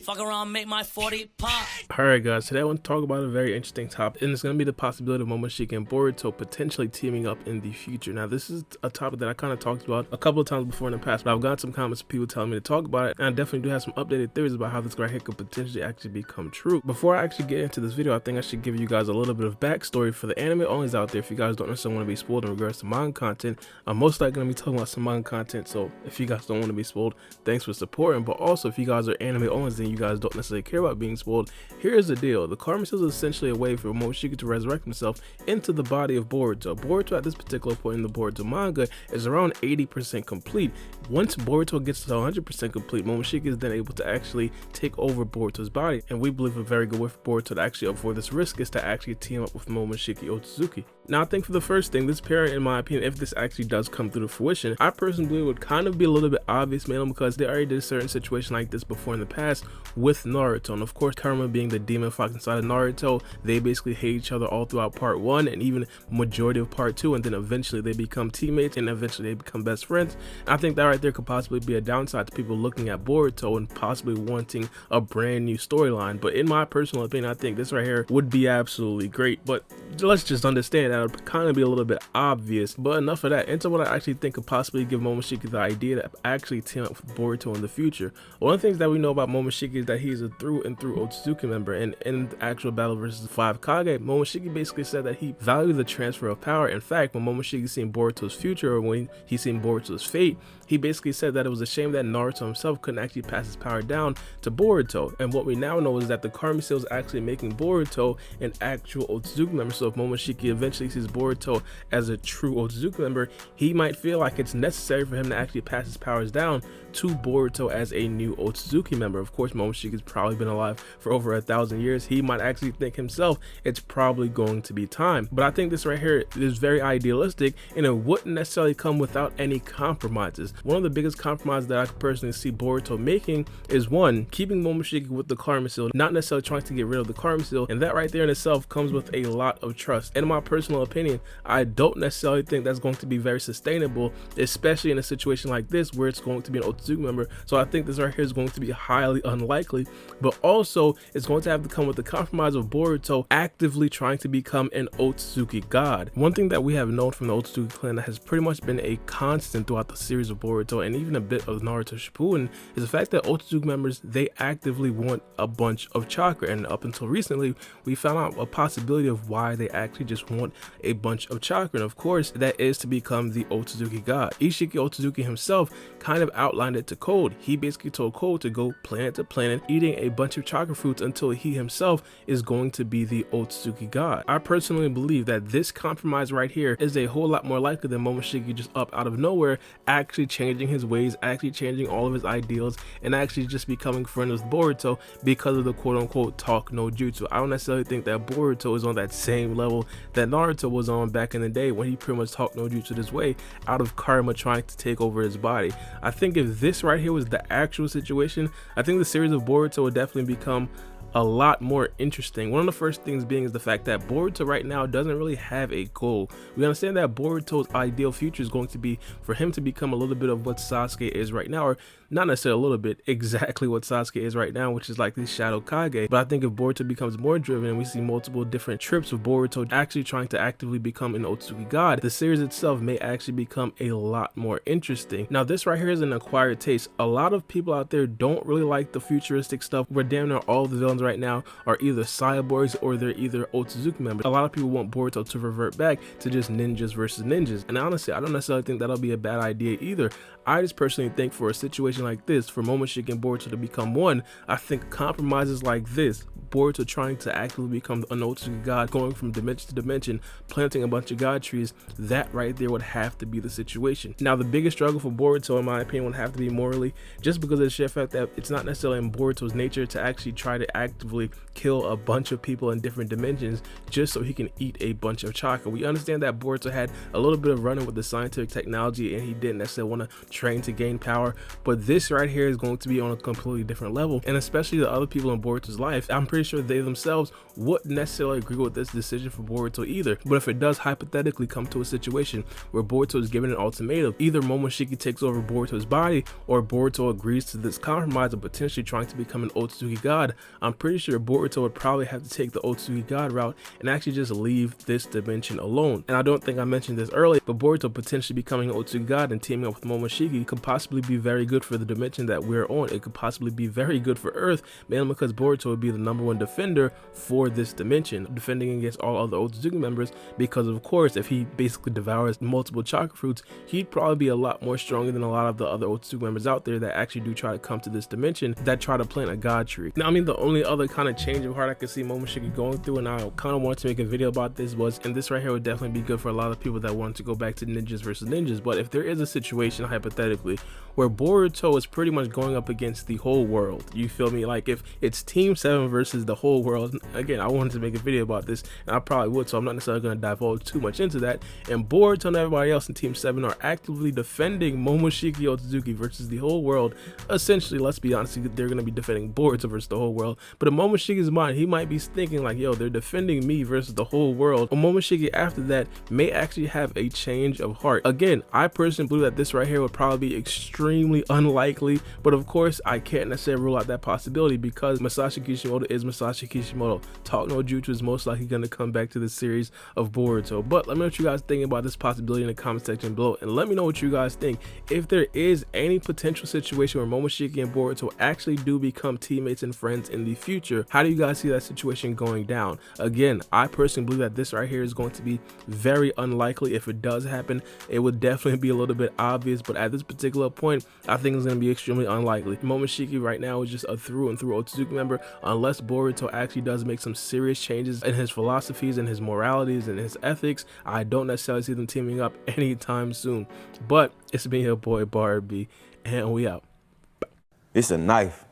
Fuck around, make my 40 pop. Alright guys, today I want to talk about a very interesting topic, and it's going to be the possibility of Momoshiki and Boruto potentially teaming up in the future. Now this is a topic that I kind of talked about a couple of times before in the past, but I've got some comments of people telling me to talk about it, and I definitely do have some updated theories about how this right here could potentially actually become true. Before I actually get into this video, I think I should give you guys a little bit of backstory for the anime onlys out there. If you guys don't necessarily want to be spoiled in regards to manga content, I'm most likely going to be talking about some manga content, so if you guys don't want to be spoiled, thanks for supporting. But also, if you guys are anime onlys and you guys don't necessarily care about being spoiled, here's the deal. The Karma Seal is essentially a way for Momoshiki to resurrect himself into the body of Boruto. Boruto at this particular point in the Boruto manga is around 80% complete. Once Boruto gets to 100% complete, Momoshiki is then able to actually take over Boruto's body, and we believe a very good way for Boruto to actually avoid this risk is to actually team up with Momoshiki Otsutsuki. Now I think for the first thing, this pairing, in my opinion, if this actually does come through to fruition, I personally believe it would kind of be a little bit obvious, mainly because they already did a certain situation like this before in the past with Naruto. And of course, Kurama being the demon fox inside of Naruto, they basically hate each other all throughout part 1 and even majority of part 2, and then eventually they become teammates and eventually they become best friends. And I think that right there could possibly be a downside to people looking at Boruto and possibly wanting a brand new storyline. But in my personal opinion, I think this right here would be absolutely great. But let's just understand that it would kind of be a little bit obvious. But enough of that. Into what I actually think could possibly give Momoshiki the idea to actually team up with Boruto in the future. One of the things that we know about Momoshiki is that he's a through and through Otsutsuki member, and in the actual battle versus the 5 Kage, Momoshiki basically said that he valued the transfer of power. In fact, when Momoshiki seen Boruto's future, or when he seen Boruto's fate, he basically said that it was a shame that Naruto himself couldn't actually pass his power down to Boruto. And what we now know is that the Karma Seal is actually making Boruto an actual Otsutsuki member. So if Momoshiki eventually sees Boruto as a true Otsutsuki member, he might feel like it's necessary for him to actually pass his powers down to Boruto as a new Otsutsuki member. Of course, Momoshiki's probably been alive for over 1,000 years. He might actually think himself it's probably going to be time. But I think this right here is very idealistic, and it wouldn't necessarily come without any compromises. One of the biggest compromises that I could personally see Boruto making is, one, keeping Momoshiki with the Karma Seal, not necessarily trying to get rid of the Karma Seal, and that right there in itself comes with a lot of trust. And in my personal opinion, I don't necessarily think that's going to be very sustainable, especially in a situation like this where it's going to be an Otsutsuki member. So I think this right here is going to be highly unlikely, but also it's going to have to come with the compromise of Boruto actively trying to become an Otsutsuki god. One thing that we have known from the Otsutsuki clan that has pretty much been a constant throughout the series of Boruto and even a bit of Naruto Shippuden is the fact that Otsutsuki members, they actively want a bunch of chakra, and up until recently we found out a possibility of why they actually just want a bunch of chakra, and of course that is to become the Otsutsuki god. Ishiki Otsutsuki himself kind of outlined it to Code. He basically told Code to go planet to planet eating a bunch of chakra fruits until he himself is going to be the Otsutsuki god. I personally believe that this compromise right here is a whole lot more likely than Momoshiki just up out of nowhere actually changing his ways, actually changing all of his ideals, and actually just becoming friends with Boruto because of the quote-unquote talk no jutsu. I don't necessarily think that Boruto is on that same level that Naruto was on back in the day when he pretty much talked no jutsu this way out of karma trying to take over his body. I think if this right here was the actual situation, I think the series of Boruto would definitely become a lot more interesting. One of the first things being is the fact that Boruto right now doesn't really have a goal. We understand that Boruto's ideal future is going to be for him to become a little bit of what Sasuke is right now, or not necessarily a little bit, exactly what Sasuke is right now, which is like the Shadow Kage. But I think if Boruto becomes more driven and we see multiple different trips of Boruto actually trying to actively become an Otsutsuki god, the series itself may actually become a lot more interesting. Now this right here is an acquired taste. A lot of people out there don't really like the futuristic stuff where damn near all the villains right now are either cyborgs or they're either Otsutsuki members. A lot of people want Boruto to revert back to just ninjas versus ninjas, and honestly I don't necessarily think that'll be a bad idea either. I just personally think for a situation like this, for Momoshiki and Boruto to become one, I think compromises like this, Boruto trying to actively become an Otsutsuki god, going from dimension to dimension, planting a bunch of god trees, that right there would have to be the situation. Now the biggest struggle for Boruto in my opinion would have to be morally, just because of the sheer fact that it's not necessarily in Boruto's nature to actually try to actively kill a bunch of people in different dimensions just so he can eat a bunch of chakra. We understand that Boruto had a little bit of running with the scientific technology and he didn't necessarily want to train to gain power, but this right here is going to be on a completely different level. And especially the other people in Boruto's life, I'm pretty sure they themselves wouldn't necessarily agree with this decision for Boruto either. But if it does hypothetically come to a situation where Boruto is given an ultimatum, either Momoshiki takes over Boruto's body or Boruto agrees to this compromise of potentially trying to become an Otsutsuki god, I'm pretty sure Boruto would probably have to take the Otsutsuki god route and actually just leave this dimension alone. And I don't think I mentioned this earlier, but Boruto potentially becoming an Otsutsuki god and teaming up with Momoshiki could possibly be very good for the dimension that we're on. It could possibly be very good for Earth, mainly because Boruto would be the #1 defender for this dimension, defending against all other Otsutsuki members, because of course if he basically devours multiple chakra fruits, he'd probably be a lot more stronger than a lot of the other Otsutsuki members out there that actually do try to come to this dimension, that try to plant a god tree. Now I mean, the only other kind of change of heart I could see Momoshiki going through, and I kind of wanted to make a video about this, was, and this right here would definitely be good for a lot of people that want to go back to ninjas versus ninjas, but if there is a situation hypothetically where Boruto is pretty much going up against the whole world, you feel me, like if it's Team 7 versus the whole world, again I wanted to make a video about this and I probably would, so I'm not necessarily going to divulge too much into that, and Boruto and everybody else in Team 7 are actively defending Momoshiki Otsutsuki versus the whole world. Essentially, let's be honest, they're going to be defending Boruto versus the whole world, but in Momoshiki's mind he might be thinking like, yo, they're defending me versus the whole world. Or Momoshiki after that may actually have a change of heart. Again, I personally believe that this right here would probably be extremely unlikely, but of course I can't necessarily rule out that possibility because Masashi Kishimoto is Masashi Kishimoto. Talk no Jutsu is most likely going to come back to the series of Boruto. But let me know what you guys think about this possibility in the comment section below, and let me know what you guys think. If there is any potential situation where Momoshiki and Boruto actually do become teammates and friends in the future, how do you guys see that situation going down? Again, I personally believe that this right here is going to be very unlikely. If it does happen, it would definitely be a little bit obvious, but at this particular point I think it's going to be extremely unlikely. Momoshiki right now is just a through and through Otsutsuki member, unless Boruto actually does make some serious changes in his philosophies and his moralities and his ethics. I don't necessarily see them teaming up anytime soon. But it's been your boy Baara B, and we out. It's a knife.